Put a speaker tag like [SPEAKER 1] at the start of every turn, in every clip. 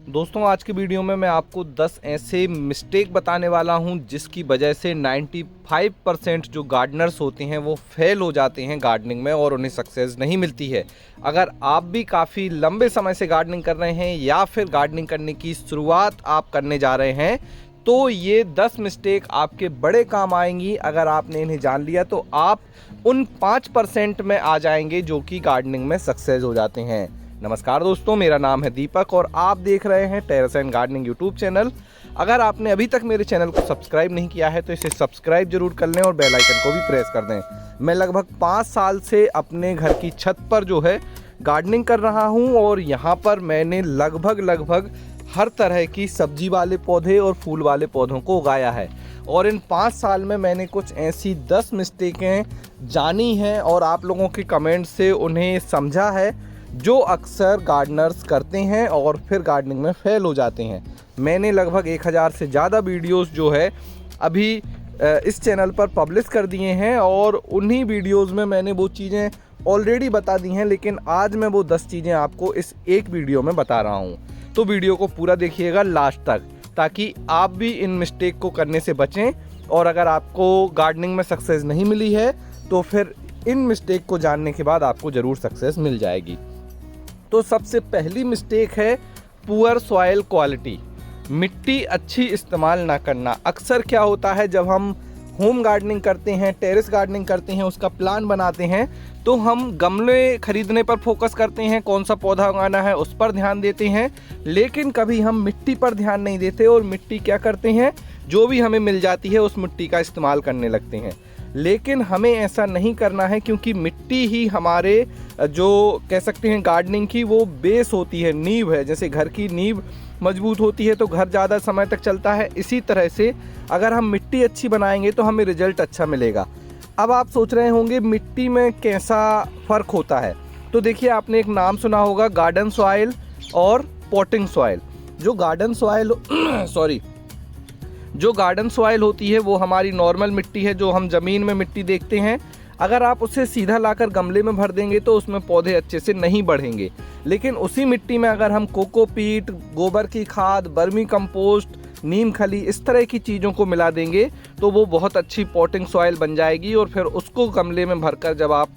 [SPEAKER 1] दोस्तों आज की वीडियो में मैं आपको 10 ऐसे मिस्टेक बताने वाला हूं जिसकी वजह से 95% जो गार्डनर्स होते हैं वो फेल हो जाते हैं गार्डनिंग में और उन्हें सक्सेस नहीं मिलती है। अगर आप भी काफ़ी लंबे समय से गार्डनिंग कर रहे हैं या फिर गार्डनिंग करने की शुरुआत आप करने जा रहे हैं तो ये 10 मिस्टेक आपके बड़े काम आएंगी। अगर आपने इन्हें जान लिया तो आप उन 5% में आ जाएंगे जो कि गार्डनिंग में सक्सेस हो जाते हैं। नमस्कार दोस्तों, मेरा नाम है दीपक और आप देख रहे हैं terrace and gardening YouTube channel. अगर आपने अभी तक मेरे चैनल को सब्सक्राइब नहीं किया है तो इसे सब्सक्राइब जरूर कर लें और बेल आइकन को भी प्रेस कर दें। मैं लगभग 5 साल से अपने घर की छत पर जो है गार्डनिंग कर रहा हूं और यहां पर मैंने लगभग हर तरह की सब्जी वाले पौधे और फूल वाले पौधों को उगाया है। और इन 5 साल में मैंने कुछ ऐसी 10 मिस्टेकें जानी हैं और आप लोगों के कमेंट से उन्हें समझा है जो अक्सर गार्डनर्स करते हैं और फिर गार्डनिंग में फेल हो जाते हैं। मैंने लगभग 1000 से ज़्यादा वीडियोस जो है अभी इस चैनल पर पब्लिश कर दिए हैं और उन्हीं वीडियोस में मैंने वो चीज़ें ऑलरेडी बता दी हैं, लेकिन आज मैं वो 10 चीज़ें आपको इस एक वीडियो में बता रहा हूँ। तो वीडियो को पूरा देखिएगा लास्ट तक ताकि आप भी इन मिस्टेक को करने से बचें। और अगर आपको गार्डनिंग में सक्सेस नहीं मिली है तो फिर इन मिस्टेक को जानने के बाद आपको ज़रूर सक्सेस मिल जाएगी। तो सबसे पहली मिस्टेक है पुअर सॉइल क्वालिटी, मिट्टी अच्छी इस्तेमाल ना करना। अक्सर क्या होता है जब हम होम गार्डनिंग करते हैं, टेरेस गार्डनिंग करते हैं, उसका प्लान बनाते हैं तो हम गमले खरीदने पर फोकस करते हैं, कौन सा पौधा उगाना है उस पर ध्यान देते हैं, लेकिन कभी हम मिट्टी पर ध्यान नहीं देते और मिट्टी क्या करते हैं, जो भी हमें मिल जाती है उस मिट्टी का इस्तेमाल करने लगते हैं। लेकिन हमें ऐसा नहीं करना है क्योंकि मिट्टी ही हमारे जो कह सकते हैं गार्डनिंग की वो बेस होती है, नींव है। जैसे घर की नींव मजबूत होती है तो घर ज़्यादा समय तक चलता है, इसी तरह से अगर हम मिट्टी अच्छी बनाएंगे तो हमें रिजल्ट अच्छा मिलेगा। अब आप सोच रहे होंगे मिट्टी में कैसा फ़र्क होता है, तो देखिए आपने एक नाम सुना होगा गार्डन सॉइल और पॉटिंग सॉइल। जो गार्डन सॉइल होती है वो हमारी नॉर्मल मिट्टी है जो हम ज़मीन में मिट्टी देखते हैं। अगर आप उसे सीधा लाकर गमले में भर देंगे तो उसमें पौधे अच्छे से नहीं बढ़ेंगे। लेकिन उसी मिट्टी में अगर हम कोकोपीट, गोबर की खाद, वर्मी कंपोस्ट, नीम खली, इस तरह की चीज़ों को मिला देंगे तो वो बहुत अच्छी पॉटिंग सॉइल बन जाएगी और फिर उसको गमले में भरकर जब आप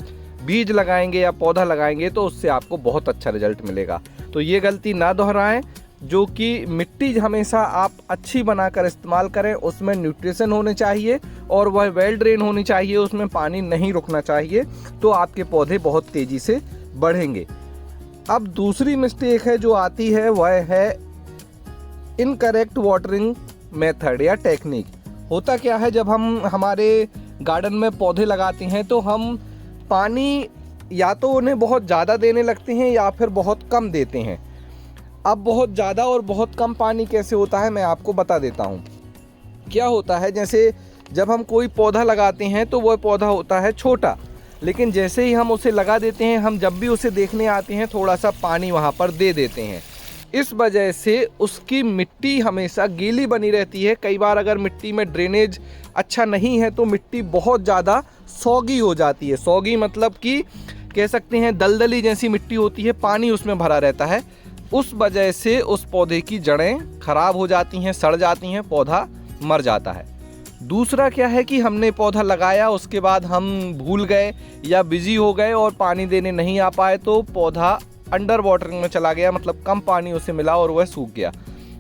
[SPEAKER 1] बीज लगाएंगे या पौधा लगाएंगे तो उससे आपको बहुत अच्छा रिजल्ट मिलेगा। तो ये गलती ना दोहराएं, जो कि मिट्टी हमेशा आप अच्छी बनाकर इस्तेमाल करें, उसमें न्यूट्रिशन होने चाहिए और वह वेल ड्रेन होनी चाहिए, उसमें पानी नहीं रुकना चाहिए, तो आपके पौधे बहुत तेज़ी से बढ़ेंगे। अब दूसरी मिस्टेक है जो आती है वह है इनकरेक्ट वाटरिंग मेथड या टेक्निक। होता क्या है जब हम हमारे गार्डन में पौधे लगाते हैं तो हम पानी या तो उन्हें बहुत ज़्यादा देने लगते हैं या फिर बहुत कम देते हैं। अब बहुत ज़्यादा और बहुत कम पानी कैसे होता है मैं आपको बता देता हूँ। क्या होता है, जैसे जब हम कोई पौधा लगाते हैं तो वह पौधा होता है छोटा, लेकिन जैसे ही हम उसे लगा देते हैं, हम जब भी उसे देखने आते हैं थोड़ा सा पानी वहाँ पर दे देते हैं। इस वजह से उसकी मिट्टी हमेशा गीली बनी रहती है। कई बार अगर मिट्टी में ड्रेनेज अच्छा नहीं है तो मिट्टी बहुत ज़्यादा सौगी हो जाती है। सौगी मतलब कि कह सकते हैं दलदली जैसी मिट्टी होती है, पानी उसमें भरा रहता है। उस वजह से उस पौधे की जड़ें खराब हो जाती हैं, सड़ जाती हैं, पौधा मर जाता है। दूसरा क्या है कि हमने पौधा लगाया, उसके बाद हम भूल गए या बिजी हो गए और पानी देने नहीं आ पाए तो पौधा अंडर वाटरिंग में चला गया, मतलब कम पानी उसे मिला और वह सूख गया।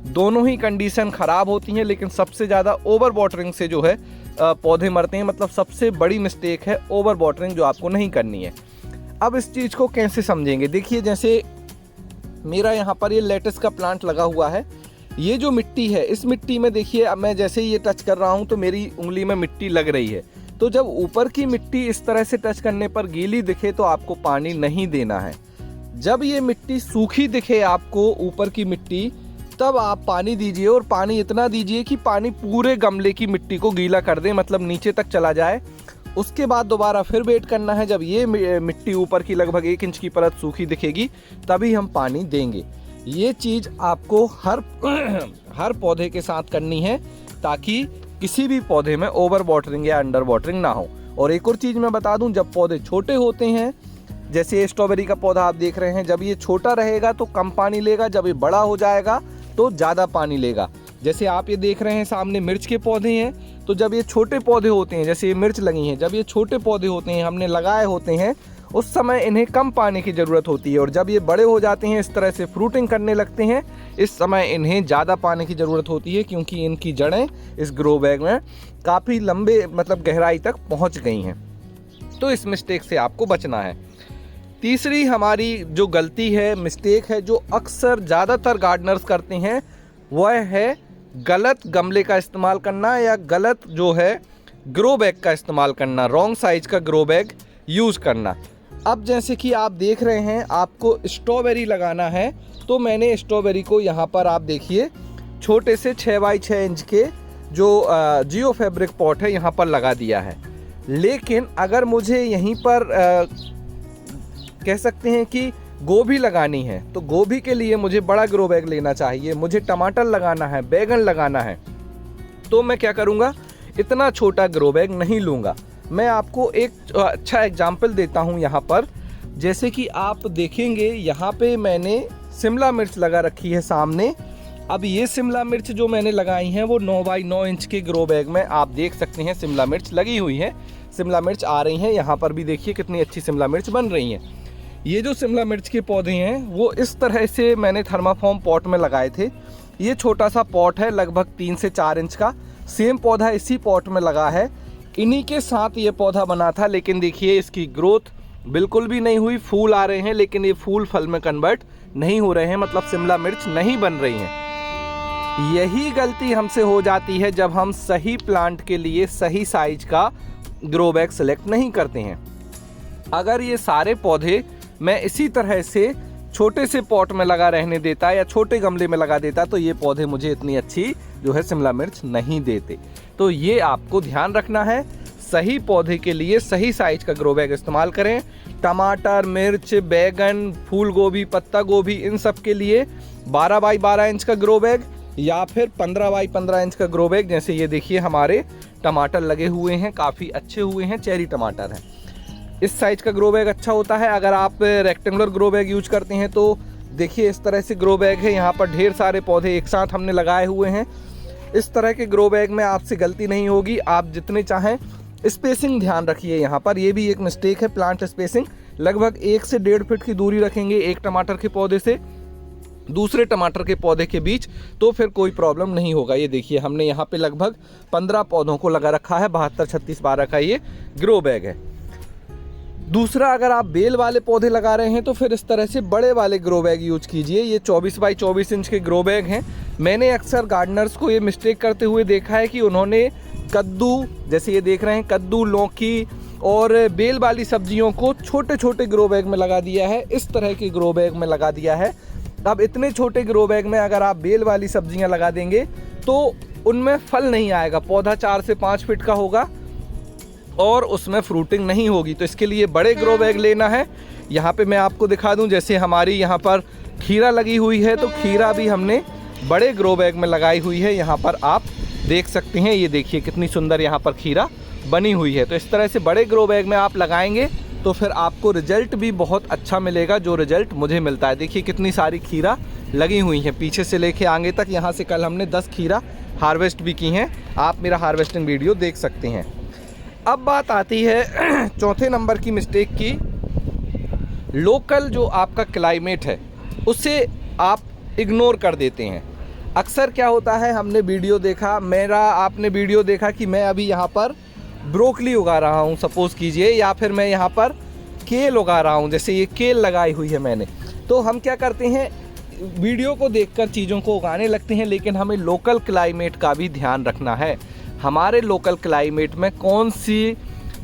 [SPEAKER 1] दोनों ही कंडीशन ख़राब होती हैं, लेकिन सबसे ज़्यादा ओवर वाटरिंग से जो है पौधे मरते हैं। मतलब सबसे बड़ी मिस्टेक है ओवर वाटरिंग, जो आपको नहीं करनी है। अब इस चीज़ को कैसे समझेंगे, देखिए जैसे मेरा यहाँ पर ये लेटस का प्लांट लगा हुआ है। ये जो मिट्टी है, इस मिट्टी में देखिए अब मैं जैसे ही ये टच कर रहा हूँ तो मेरी उंगली में मिट्टी लग रही है। तो जब ऊपर की मिट्टी इस तरह से टच करने पर गीली दिखे तो आपको पानी नहीं देना है। जब ये मिट्टी सूखी दिखे आपको ऊपर की मिट्टी, तब आप पानी दीजिए और पानी इतना दीजिए कि पानी पूरे गमले की मिट्टी को गीला कर दे, मतलब नीचे तक चला जाए। उसके बाद दोबारा फिर वेट करना है, जब ये मिट्टी ऊपर की लगभग 1 इंच की परत सूखी दिखेगी तभी हम पानी देंगे। ये चीज़ आपको हर पौधे के साथ करनी है ताकि किसी भी पौधे में ओवर वाटरिंग या अंडर वाटरिंग ना हो। और एक और चीज़ मैं बता दूं, जब पौधे छोटे होते हैं जैसे स्ट्रॉबेरी का पौधा आप देख रहे हैं, जब ये छोटा रहेगा तो कम पानी लेगा, जब ये बड़ा हो जाएगा तो ज़्यादा पानी लेगा। जैसे आप ये देख रहे हैं सामने मिर्च के पौधे हैं, तो जब ये छोटे पौधे होते हैं, जैसे ये मिर्च लगी हैं, जब ये छोटे पौधे होते हैं, हमने लगाए होते हैं, उस समय इन्हें कम पानी की ज़रूरत होती है। और जब ये बड़े हो जाते हैं, इस तरह से फ्रूटिंग करने लगते हैं, इस समय इन्हें ज़्यादा पानी की ज़रूरत होती है, क्योंकि इनकी जड़ें इस ग्रो बैग में काफ़ी लंबे मतलब गहराई तक पहुँच गई हैं। तो इस मिस्टेक से आपको बचना है। तीसरी हमारी जो गलती है, मिस्टेक है, जो अक्सर ज़्यादातर गार्डनर्स करते हैं, वह है गलत गमले का इस्तेमाल करना या गलत जो है ग्रो बैग का इस्तेमाल करना, रॉन्ग साइज का ग्रो बैग यूज़ करना। अब जैसे कि आप देख रहे हैं, आपको स्ट्रॉबेरी लगाना है, तो मैंने स्ट्रॉबेरी को यहाँ पर आप देखिए छोटे से 6 बाई 6 इंच के जो जियो फैब्रिक पॉट है यहाँ पर लगा दिया है। लेकिन अगर मुझे यहीं पर कह सकते हैं कि गोभी लगानी है, तो गोभी के लिए मुझे बड़ा ग्रो बैग लेना चाहिए। मुझे टमाटर लगाना है, बैगन लगाना है, तो मैं क्या करूँगा, इतना छोटा ग्रो बैग नहीं लूँगा। मैं आपको एक अच्छा एग्जाम्पल देता हूँ यहाँ पर। जैसे कि आप देखेंगे यहाँ पे मैंने शिमला मिर्च लगा रखी है सामने। अब ये शिमला मिर्च जो मैंने लगाई हैं वो 9 बाई 9 इंच के ग्रो बैग में आप देख सकते हैं शिमला मिर्च लगी हुई है, शिमला मिर्च आ रही हैं। यहाँ पर भी देखिए कितनी अच्छी शिमला मिर्च बन रही हैं। ये जो शिमला मिर्च के पौधे हैं वो इस तरह से मैंने थर्माफॉर्म पॉट में लगाए थे। ये छोटा सा पॉट है, लगभग 3 से 4 इंच का। सेम पौधा इसी पॉट में लगा है, इन्हीं के साथ ये पौधा बना था। लेकिन देखिए इसकी ग्रोथ बिल्कुल भी नहीं हुई। फूल आ रहे हैं लेकिन ये फूल फल में कन्वर्ट नहीं हो रहे हैं, मतलब शिमला मिर्च नहीं बन रही हैं। यही गलती हमसे हो जाती है जब हम सही प्लांट के लिए सही साइज का ग्रो बैग सेलेक्ट नहीं करते हैं। अगर ये सारे पौधे मैं इसी तरह से छोटे से पॉट में लगा रहने देता या छोटे गमले में लगा देता, तो ये पौधे मुझे इतनी अच्छी जो है शिमला मिर्च नहीं देते। तो ये आपको ध्यान रखना है, सही पौधे के लिए सही साइज का ग्रो बैग इस्तेमाल करें। टमाटर, मिर्च, बैगन, फूल गोभी, पत्ता गोभी, इन सब के लिए 12 बाई 12 इंच का ग्रो बैग या फिर 15 बाई 15 इंच का ग्रो बैग। जैसे ये देखिए हमारे टमाटर लगे हुए हैं, काफ़ी अच्छे हुए हैं, चेरी टमाटर हैं। इस साइज का ग्रो बैग अच्छा होता है। अगर आप रेक्टेंगुलर ग्रो बैग यूज करते हैं तो देखिए इस तरह से ग्रो बैग है, यहाँ पर ढेर सारे पौधे एक साथ हमने लगाए हुए हैं। इस तरह के ग्रो बैग में आपसे गलती नहीं होगी, आप जितने चाहें। स्पेसिंग ध्यान रखिए, यहाँ पर ये भी एक मिस्टेक है, प्लांट स्पेसिंग लगभग 1 से 1.5 फीट की दूरी रखेंगे एक टमाटर के पौधे से दूसरे टमाटर के पौधे के बीच, तो फिर कोई प्रॉब्लम नहीं होगा। ये देखिए हमने यहाँ पे लगभग 15 पौधों को लगा रखा है। 72 36 12 का ये ग्रो बैग है। दूसरा, अगर आप बेल वाले पौधे लगा रहे हैं तो फिर इस तरह से बड़े वाले ग्रो बैग यूज कीजिए। ये 24 बाई 24 इंच के ग्रो बैग हैं। मैंने अक्सर गार्डनर्स को ये मिस्टेक करते हुए देखा है कि उन्होंने कद्दू, जैसे ये देख रहे हैं कद्दू, लौकी और बेल वाली सब्जियों को छोटे छोटे ग्रो बैग में लगा दिया है, इस तरह के ग्रो बैग में लगा दिया है। अब इतने छोटे ग्रो बैग में अगर आप बेल वाली सब्जियां लगा देंगे तो उनमें फल नहीं आएगा। पौधा 4 से 5 फीट का होगा और उसमें फ्रूटिंग नहीं होगी। तो इसके लिए बड़े ग्रो बैग लेना है। यहाँ पे मैं आपको दिखा दूं, जैसे हमारी यहाँ पर खीरा लगी हुई है, तो खीरा भी हमने बड़े ग्रो बैग में लगाई हुई है। यहाँ पर आप देख सकते हैं, ये देखिए कितनी सुंदर यहाँ पर खीरा बनी हुई है। तो इस तरह से बड़े ग्रो बैग में आप लगाएंगे तो फिर आपको रिजल्ट भी बहुत अच्छा मिलेगा, जो रिजल्ट मुझे मिलता है। देखिए कितनी सारी खीरा लगी हुई हैं, पीछे से लेके आगे तक। यहाँ से कल हमने 10 खीरा हार्वेस्ट भी की हैं, आप मेरा हार्वेस्टिंग वीडियो देख सकते हैं। अब बात आती है चौथे नंबर की मिस्टेक की। लोकल जो आपका क्लाइमेट है उसे आप इग्नोर कर देते हैं। अक्सर क्या होता है, हमने वीडियो देखा, आपने वीडियो देखा कि मैं अभी यहाँ पर ब्रोकली उगा रहा हूँ सपोज़ कीजिए, या फिर मैं यहाँ पर केल उगा रहा हूँ, जैसे ये केल लगाई हुई है मैंने। तो हम क्या करते हैं, वीडियो को देखकर चीज़ों को उगाने लगते हैं, लेकिन हमें लोकल क्लाइमेट का भी ध्यान रखना है। हमारे लोकल क्लाइमेट में कौन सी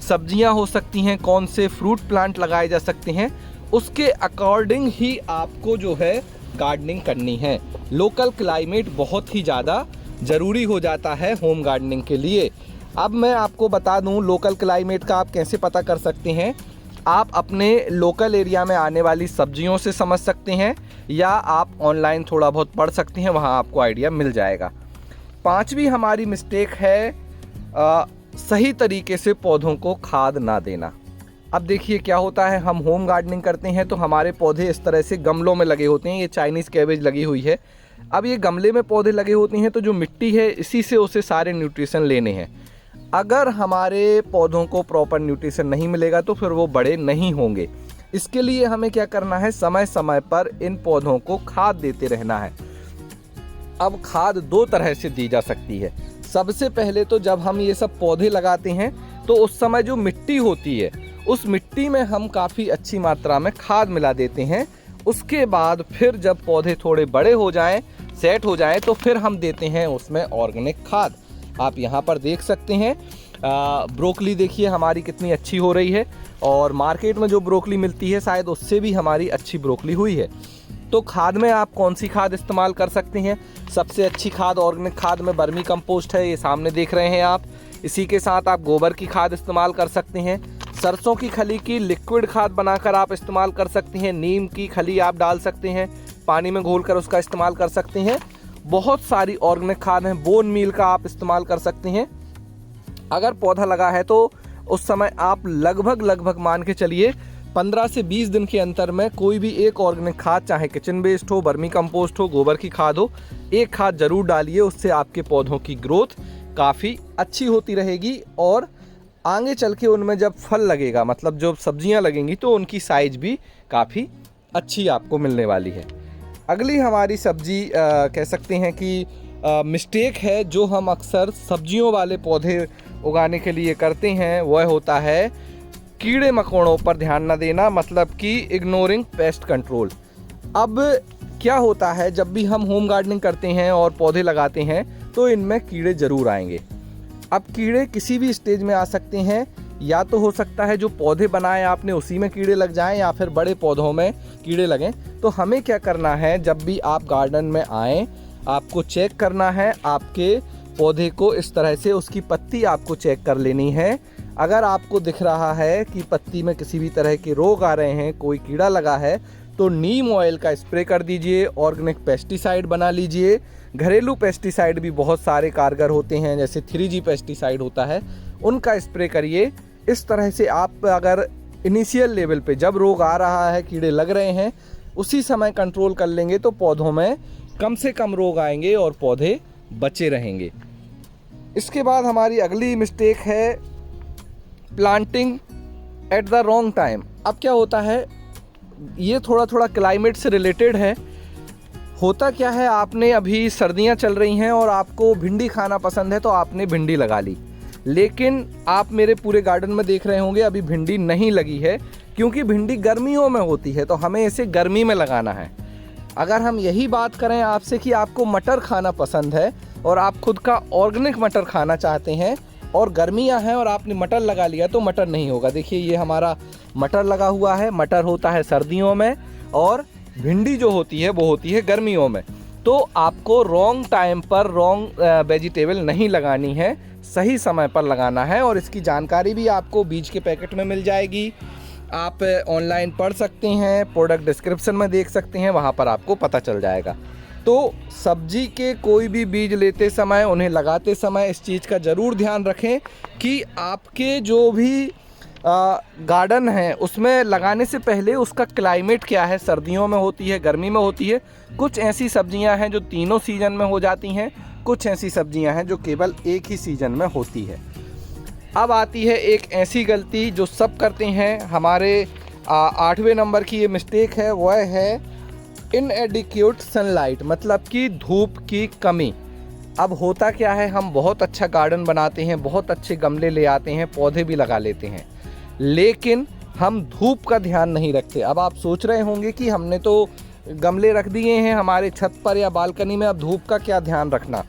[SPEAKER 1] सब्जियां हो सकती हैं, कौन से फ्रूट प्लांट लगाए जा सकते हैं, उसके अकॉर्डिंग ही आपको जो है गार्डनिंग करनी है। लोकल क्लाइमेट बहुत ही ज़्यादा ज़रूरी हो जाता है होम गार्डनिंग के लिए। अब मैं आपको बता दूं लोकल क्लाइमेट का आप कैसे पता कर सकते हैं। आप अपने लोकल एरिया में आने वाली सब्जियों से समझ सकते हैं, या आप ऑनलाइन थोड़ा बहुत पढ़ सकते हैं, वहाँ आपको आइडिया मिल जाएगा। पांचवी हमारी मिस्टेक है सही तरीके से पौधों को खाद ना देना। अब देखिए क्या होता है, हम होम गार्डनिंग करते हैं तो हमारे पौधे इस तरह से गमलों में लगे होते हैं। ये चाइनीज़ कैबेज लगी हुई है। अब ये गमले में पौधे लगे होते हैं तो जो मिट्टी है इसी से उसे सारे न्यूट्रिशन लेने हैं। अगर हमारे पौधों को प्रॉपर न्यूट्रिशन नहीं मिलेगा तो फिर वो बड़े नहीं होंगे। इसके लिए हमें क्या करना है, समय समय पर इन पौधों को खाद देते रहना है। अब खाद दो तरह से दी जा सकती है। सबसे पहले तो जब हम ये सब पौधे लगाते हैं तो उस समय जो मिट्टी होती है उस मिट्टी में हम काफ़ी अच्छी मात्रा में खाद मिला देते हैं। उसके बाद फिर जब पौधे थोड़े बड़े हो जाएं, सेट हो जाएं, तो फिर हम देते हैं उसमें ऑर्गेनिक खाद। आप यहाँ पर देख सकते हैं ब्रोकली देखिए हमारी कितनी अच्छी हो रही है, और मार्केट में जो ब्रोकली मिलती है शायद उससे भी हमारी अच्छी ब्रोकली हुई है। तो खाद में आप कौन सी खाद इस्तेमाल कर सकते हैं? सबसे अच्छी खाद ऑर्गेनिक खाद में वर्मी कंपोस्ट है, ये सामने देख रहे हैं आप। इसी के साथ आप गोबर की खाद इस्तेमाल कर सकते हैं। सरसों की खली की लिक्विड खाद बनाकर आप इस्तेमाल कर सकते हैं। नीम की खली आप डाल सकते हैं, पानी में घोलकर उसका इस्तेमाल कर सकते हैं। बहुत सारी ऑर्गेनिक खाद हैं। बोन मील का आप इस्तेमाल कर सकते हैं। अगर पौधा लगा है तो उस समय आप लगभग मान के चलिए 15 से 20 दिन के अंतर में कोई भी एक ऑर्गेनिक खाद, चाहे किचन वेस्ट हो, वर्मी कंपोस्ट हो, गोबर की खाद हो, एक खाद जरूर डालिए। उससे आपके पौधों की ग्रोथ काफ़ी अच्छी होती रहेगी और आगे चल के उनमें जब फल लगेगा, मतलब जब सब्जियां लगेंगी, तो उनकी साइज भी काफ़ी अच्छी आपको मिलने वाली है। अगली हमारी सब्जी कह सकते हैं कि मिस्टेक है जो हम अक्सर सब्जियों वाले पौधे उगाने के लिए करते हैं, वह होता है कीड़े मकोड़ों पर ध्यान न देना, मतलब कि इग्नोरिंग पेस्ट कंट्रोल। अब क्या होता है, जब भी हम होम गार्डनिंग करते हैं और पौधे लगाते हैं तो इनमें कीड़े ज़रूर आएंगे। अब कीड़े किसी भी स्टेज में आ सकते हैं, या तो हो सकता है जो पौधे बनाए आपने उसी में कीड़े लग जाएं, या फिर बड़े पौधों में कीड़े लगें। तो हमें क्या करना है, जब भी आप गार्डन में आएँ आपको चेक करना है आपके पौधे को। इस तरह से उसकी पत्ती आपको चेक कर लेनी है। अगर आपको दिख रहा है कि पत्ती में किसी भी तरह के रोग आ रहे हैं, कोई कीड़ा लगा है, तो नीम ऑयल का स्प्रे कर दीजिए, ऑर्गेनिक पेस्टिसाइड बना लीजिए। घरेलू पेस्टिसाइड भी बहुत सारे कारगर होते हैं, जैसे 3G पेस्टिसाइड होता है, उनका स्प्रे करिए। इस तरह से आप अगर इनिशियल लेवल पे जब रोग आ रहा है, कीड़े लग रहे हैं, उसी समय कंट्रोल कर लेंगे तो पौधों में कम से कम रोग आएंगे और पौधे बचे रहेंगे। इसके बाद हमारी अगली मिस्टेक है planting at the wrong time. अब क्या होता है, ये थोड़ा क्लाइमेट से रिलेटेड है। होता क्या है, आपने अभी सर्दियां चल रही हैं और आपको भिंडी खाना पसंद है तो आपने भिंडी लगा ली, लेकिन आप मेरे पूरे गार्डन में देख रहे होंगे अभी भिंडी नहीं लगी है, क्योंकि भिंडी गर्मियों में होती है, तो हमें इसे गर्मी में लगाना है। अगर हम यही बात करें आपसे कि आपको मटर खाना पसंद है और आप खुद का ऑर्गेनिक मटर खाना चाहते हैं और गर्मियां हैं और आपने मटर लगा लिया, तो मटर नहीं होगा। देखिए ये हमारा मटर लगा हुआ है। मटर होता है सर्दियों में और भिंडी जो होती है वो होती है गर्मियों में। तो आपको रॉन्ग टाइम पर रॉन्ग वेजिटेबल नहीं लगानी है, सही समय पर लगाना है। और इसकी जानकारी भी आपको बीज के पैकेट में मिल जाएगी। आप ऑनलाइन पढ़ सकते हैं, प्रोडक्ट डिस्क्रिप्शन में देख सकते हैं, वहाँ पर आपको पता चल जाएगा। तो सब्जी के कोई भी बीज लेते समय, उन्हें लगाते समय इस चीज़ का ज़रूर ध्यान रखें कि आपके जो भी गार्डन है उसमें लगाने से पहले उसका क्लाइमेट क्या है, सर्दियों में होती है, गर्मी में होती है। कुछ ऐसी सब्जियां हैं जो तीनों सीजन में हो जाती हैं, कुछ ऐसी सब्जियां हैं जो केवल एक ही सीजन में होती है। अब आती है एक ऐसी गलती जो सब करते हैं, हमारे 8वें नंबर की ये मिस्टेक है, वह है इनएडिक्वेट सनलाइट, मतलब कि धूप की कमी। अब होता क्या है, हम बहुत अच्छा गार्डन बनाते हैं, बहुत अच्छे गमले ले आते हैं, पौधे भी लगा लेते हैं, लेकिन हम धूप का ध्यान नहीं रखते। अब आप सोच रहे होंगे कि हमने तो गमले रख दिए हैं हमारे छत पर या बालकनी में, अब धूप का क्या ध्यान रखना।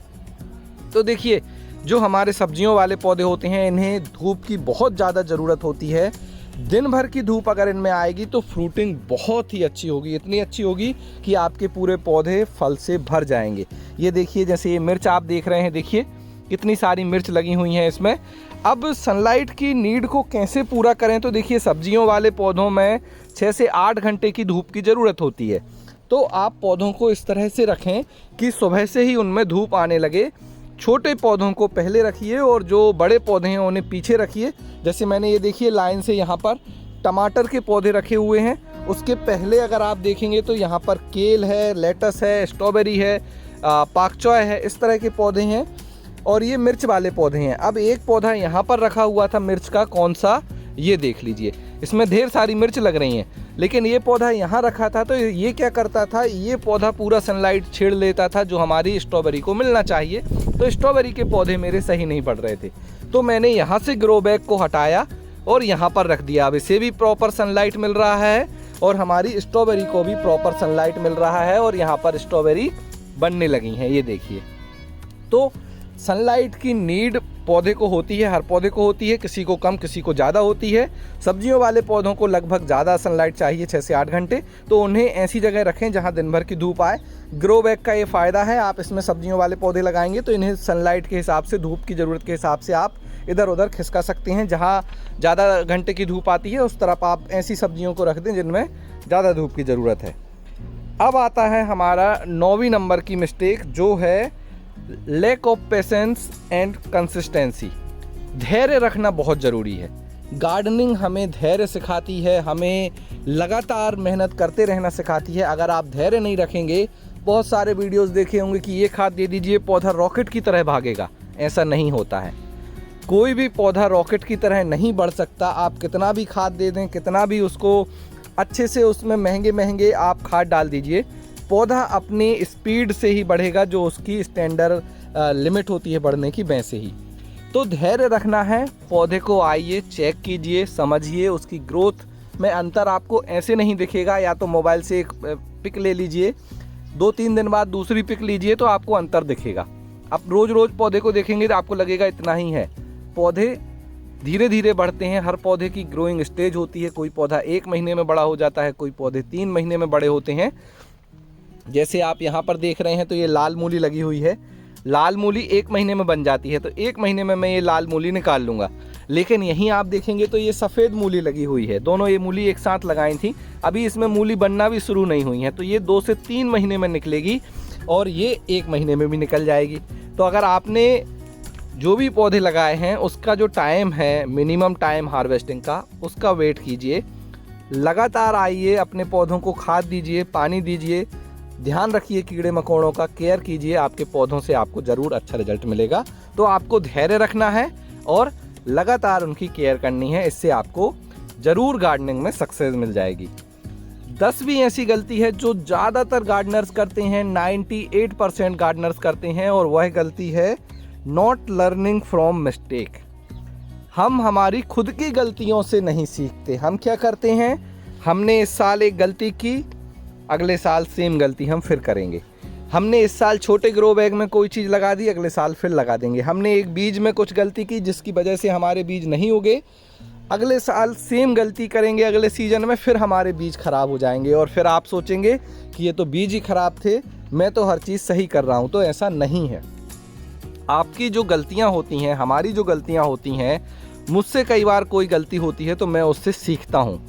[SPEAKER 1] तो देखिए, जो हमारे सब्जियों वाले पौधे होते हैं इन्हें धूप की बहुत ज़्यादा ज़रूरत होती है। दिन भर की धूप अगर इनमें आएगी तो फ्रूटिंग बहुत ही अच्छी होगी, इतनी अच्छी होगी कि आपके पूरे पौधे फल से भर जाएंगे। ये देखिए, जैसे ये मिर्च आप देख रहे हैं, देखिए कितनी सारी मिर्च लगी हुई हैं इसमें। अब सनलाइट की नीड को कैसे पूरा करें, तो देखिए सब्जियों वाले पौधों में 6 से 8 घंटे की धूप की ज़रूरत होती है। तो आप पौधों को इस तरह से रखें कि सुबह से ही उनमें धूप आने लगे। छोटे पौधों को पहले रखिए और जो बड़े पौधे हैं उन्हें पीछे रखिए। जैसे मैंने ये देखिए लाइन से यहाँ पर टमाटर के पौधे रखे हुए हैं, उसके पहले अगर आप देखेंगे तो यहाँ पर केल है, लेटस है, स्ट्रॉबेरी है, पाक चॉय है, इस तरह के पौधे हैं और ये मिर्च वाले पौधे हैं। अब एक पौधा यहाँ पर रखा हुआ था मिर्च का, कौन सा, ये देख लीजिए, इसमें ढेर सारी मिर्च लग रही हैं, लेकिन ये पौधा यहाँ रखा था तो ये क्या करता था, ये पौधा पूरा सनलाइट छेड़ लेता था जो हमारी स्ट्रॉबेरी को मिलना चाहिए। तो स्ट्रॉबेरी के पौधे मेरे सही नहीं बढ़ रहे थे, तो मैंने यहाँ से ग्रो बैग को हटाया और यहाँ पर रख दिया। अब इसे भी प्रॉपर सनलाइट मिल रहा है और हमारी स्ट्रॉबेरी को भी प्रॉपर सनलाइट मिल रहा है और यहाँ पर स्ट्रॉबेरी बनने लगी हैं, ये देखिए। तो सनलाइट की नीड पौधे को होती है, हर पौधे को होती है, किसी को कम किसी को ज़्यादा होती है। सब्जियों वाले पौधों को लगभग ज़्यादा सनलाइट चाहिए, 6 से 8 घंटे, तो उन्हें ऐसी जगह रखें जहां दिन भर की धूप आए। ग्रो बैग का ये फ़ायदा है, आप इसमें सब्जियों वाले पौधे लगाएंगे तो इन्हें सनलाइट के हिसाब से, धूप की ज़रूरत के हिसाब से आप इधर उधर खिसका सकते हैं। जहाँ ज़्यादा घंटे की धूप आती है उस तरफ आप ऐसी सब्जियों को रख दें जिनमें ज़्यादा धूप की ज़रूरत है। अब आता है हमारा 9वीं नंबर की मिस्टेक, जो है lack of patience and consistency. धैर्य रखना बहुत ज़रूरी है। गार्डनिंग हमें धैर्य सिखाती है, हमें लगातार मेहनत करते रहना सिखाती है। अगर आप धैर्य नहीं रखेंगे, बहुत सारे वीडियोस देखे होंगे कि ये खाद दे दीजिए पौधा रॉकेट की तरह भागेगा, ऐसा नहीं होता है। कोई भी पौधा रॉकेट की तरह नहीं बढ़ सकता। आप कितना भी खाद दे दें, कितना भी उसको अच्छे से उसमें महंगे आप खाद डाल दीजिए, पौधा अपनी स्पीड से ही बढ़ेगा, जो उसकी स्टैंडर्ड लिमिट होती है बढ़ने की, वैसे ही। तो धैर्य रखना है, पौधे को आइए, चेक कीजिए, समझिए, उसकी ग्रोथ में अंतर आपको ऐसे नहीं दिखेगा। या तो मोबाइल से एक पिक ले लीजिए, 2-3 दिन बाद दूसरी पिक लीजिए तो आपको अंतर दिखेगा। आप रोज़ पौधे को देखेंगे तो आपको लगेगा इतना ही है। पौधे धीरे धीरे बढ़ते हैं, हर पौधे की ग्रोइंग स्टेज होती है। कोई पौधा 1 महीने में बड़ा हो जाता है, कोई पौधे 3 महीने में बड़े होते हैं। जैसे आप यहाँ पर देख रहे हैं तो ये लाल मूली लगी हुई है, लाल मूली 1 महीने में बन जाती है, तो 1 महीने में मैं ये लाल मूली निकाल लूँगा। लेकिन यहीं आप देखेंगे तो ये सफ़ेद मूली लगी हुई है, दोनों ये मूली एक साथ लगाई थी, अभी इसमें मूली बनना भी शुरू नहीं हुई है, तो ये 2 से 3 महीने में निकलेगी और ये 1 महीने में भी निकल जाएगी। तो अगर आपने जो भी पौधे लगाए हैं उसका जो टाइम है, मिनिमम टाइम हार्वेस्टिंग का, उसका वेट कीजिए। लगातार आइए, अपने पौधों को खाद दीजिए, पानी दीजिए, ध्यान रखिए कीड़े मकोड़ों का, केयर कीजिए, आपके पौधों से आपको ज़रूर अच्छा रिजल्ट मिलेगा। तो आपको धैर्य रखना है और लगातार उनकी केयर करनी है, इससे आपको ज़रूर गार्डनिंग में सक्सेस मिल जाएगी। 10वीं ऐसी गलती है जो ज़्यादातर गार्डनर्स करते हैं, 98% गार्डनर्स करते हैं, और वह गलती है नॉट लर्निंग फ्रॉम मिस्टेक। हम हमारी खुद की गलतियों से नहीं सीखते। हम क्या करते हैं, हमने इस साल एक गलती की, अगले साल सेम गलती हम फिर करेंगे। हमने इस साल छोटे ग्रो बैग में कोई चीज़ लगा दी, अगले साल फिर लगा देंगे। हमने एक बीज में कुछ गलती की जिसकी वजह से हमारे बीज नहीं उगे, अगले साल सेम गलती करेंगे, अगले सीजन में फिर हमारे बीज खराब हो जाएंगे और फिर आप सोचेंगे कि ये तो बीज ही खराब थे, मैं तो हर चीज़ सही कर रहा हूँ। तो ऐसा नहीं है। आपकी जो गलतियाँ होती हैं, हमारी जो गलतियाँ होती हैं, मुझसे कई बार कोई गलती होती है तो मैं उससे सीखता हूँ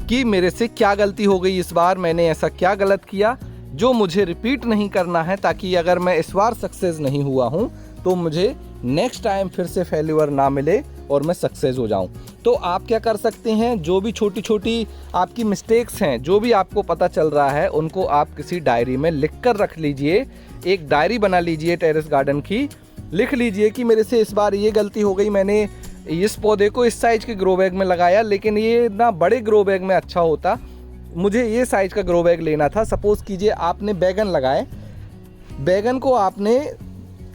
[SPEAKER 1] कि मेरे से क्या गलती हो गई इस बार, मैंने ऐसा क्या गलत किया जो मुझे रिपीट नहीं करना है, ताकि अगर मैं इस बार सक्सेस नहीं हुआ हूँ तो मुझे नेक्स्ट टाइम फिर से फेल्यूर ना मिले और मैं सक्सेस हो जाऊँ। तो आप क्या कर सकते हैं, जो भी छोटी छोटी आपकी मिस्टेक्स हैं, जो भी आपको पता चल रहा है, उनको आप किसी डायरी में लिख कर रख लीजिए। एक डायरी बना लीजिए टेरेस गार्डन की, लिख लीजिए कि मेरे से इस बार ये गलती हो गई, मैंने इस पौधे को इस साइज़ के ग्रो बैग में लगाया, लेकिन ये ना बड़े ग्रो बैग में अच्छा होता, मुझे ये साइज़ का ग्रो बैग लेना था। सपोज़ कीजिए आपने बैगन लगाए, बैगन को आपने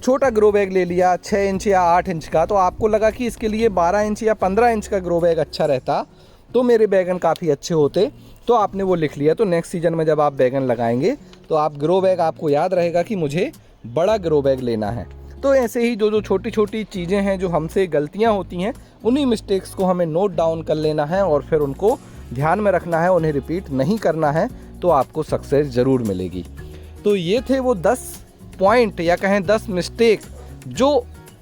[SPEAKER 1] छोटा ग्रो बैग ले लिया 6 इंच या 8 इंच का, तो आपको लगा कि इसके लिए 12 इंच या 15 इंच का ग्रो बैग अच्छा रहता, तो मेरे बैगन काफ़ी अच्छे होते, तो आपने वो लिख लिया। तो नेक्स्ट सीजन में जब आप बैगन लगाएंगे तो आप ग्रो बैग, आपको याद रहेगा कि मुझे बड़ा ग्रो बैग लेना है। तो ऐसे ही जो छोटी छोटी चीज़ें हैं, जो हमसे गलतियां होती हैं, उन्हीं मिस्टेक्स को हमें नोट डाउन कर लेना है और फिर उनको ध्यान में रखना है, उन्हें रिपीट नहीं करना है, तो आपको सक्सेस ज़रूर मिलेगी। तो ये थे वो 10 पॉइंट या कहें 10 मिस्टेक जो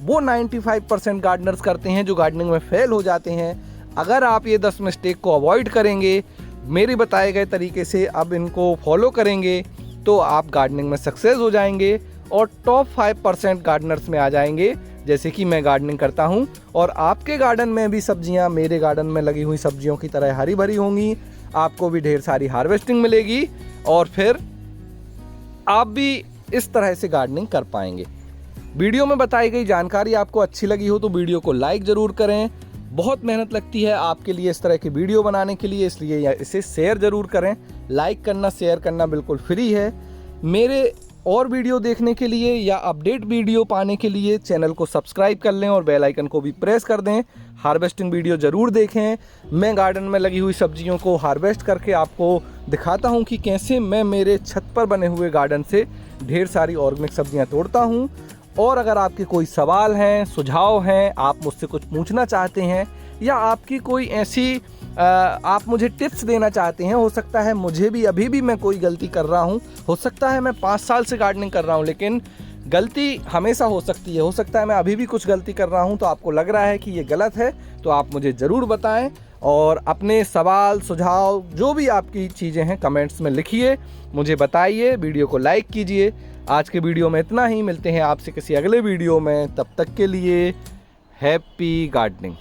[SPEAKER 1] वो 95% गार्डनर्स करते हैं, जो गार्डनिंग में फेल हो जाते हैं। अगर आप ये 10 मिस्टेक को अवॉइड करेंगे, मेरे बताए गए तरीके से अब इनको फॉलो करेंगे, तो आप गार्डनिंग में सक्सेस हो जाएंगे और टॉप 5% गार्डनर्स में आ जाएंगे, जैसे कि मैं गार्डनिंग करता हूं। और आपके गार्डन में भी सब्जियां मेरे गार्डन में लगी हुई सब्जियों की तरह हरी भरी होंगी, आपको भी ढेर सारी हार्वेस्टिंग मिलेगी और फिर आप भी इस तरह से गार्डनिंग कर पाएंगे। वीडियो में बताई गई जानकारी आपको अच्छी लगी हो तो वीडियो को लाइक ज़रूर करें। बहुत मेहनत लगती है आपके लिए इस तरह की वीडियो बनाने के लिए, इसलिए इसे शेयर ज़रूर करें। लाइक करना, शेयर करना बिल्कुल फ्री है। मेरे और वीडियो देखने के लिए या अपडेट वीडियो पाने के लिए चैनल को सब्सक्राइब कर लें और बेल आइकन को भी प्रेस कर दें। हार्वेस्टिंग वीडियो ज़रूर देखें। मैं गार्डन में लगी हुई सब्जियों को हार्वेस्ट करके आपको दिखाता हूं कि कैसे मैं मेरे छत पर बने हुए गार्डन से ढेर सारी ऑर्गेनिक सब्जियां तोड़ता हूं। और अगर आपके कोई सवाल हैं, सुझाव हैं, आप मुझसे कुछ पूछना चाहते हैं या आपकी कोई ऐसी आप मुझे टिप्स देना चाहते हैं, हो सकता है मुझे भी अभी भी मैं कोई गलती कर रहा हूं, हो सकता है मैं 5 साल से गार्डनिंग कर रहा हूं, लेकिन गलती हमेशा हो सकती है। हो सकता है मैं अभी भी कुछ गलती कर रहा हूं, तो आपको लग रहा है कि ये गलत है, तो आप मुझे ज़रूर बताएं और अपने सवाल, सुझाव, जो भी आपकी चीज़ें हैं कमेंट्स में लिखिए, मुझे बताइए। वीडियो को लाइक कीजिए। आज के वीडियो में इतना ही। मिलते हैं आपसे किसी अगले वीडियो में। तब तक के लिए हैप्पी गार्डनिंग।